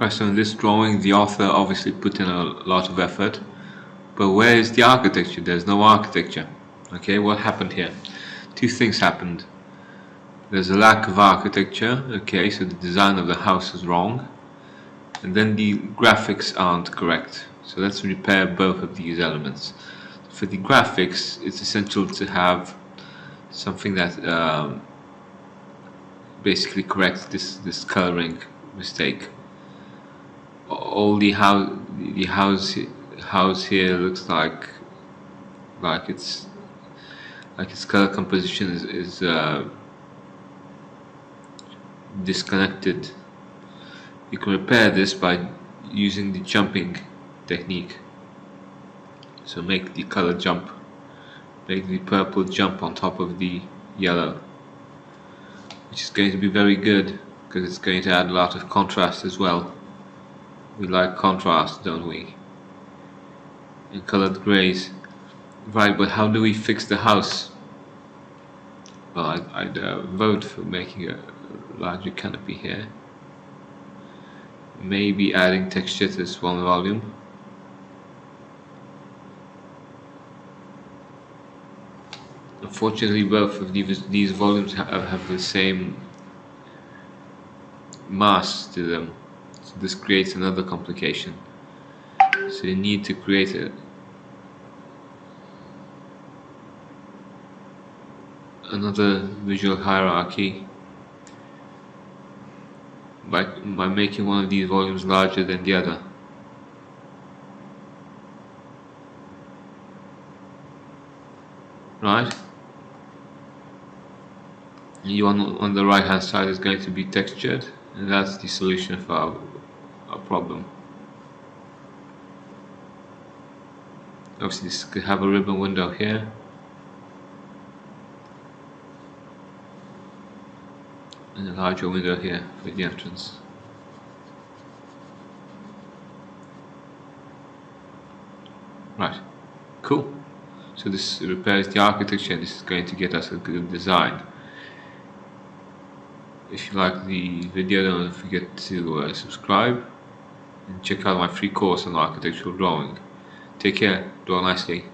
Right, so in this drawing the author obviously put in a lot of effort, but where is the architecture? There's no architecture. Okay, what happened here? Two things happened. There's a lack of architecture, okay, so the design of the house is wrong, and then the graphics aren't correct. So let's repair both of these elements. For the graphics, it's essential to have something that basically corrects this coloring mistake. All the house here looks like its color composition is disconnected. You can repair this by using the jumping technique. So make the color jump, make the purple jump on top of the yellow, which is going to be very good because it's going to add a lot of contrast as well. We like contrast, don't we? And colored grays. Right, but how do we fix the house? Well, I'd vote for making a larger canopy here. Maybe adding texture to this one volume. Unfortunately, both of these volumes have the same mass to them, so this creates another complication. So you need to create another visual hierarchy by making one of these volumes larger than the other. Right? The one on the right hand side is going to be textured, and that's the solution for our problem. Obviously this could have a ribbon window here, and a larger window here for the entrance. Right, cool. So this repairs the architecture, and this is going to get us a good design. If you like the video, don't forget to subscribe and check out my free course on architectural drawing. Take care, draw nicely.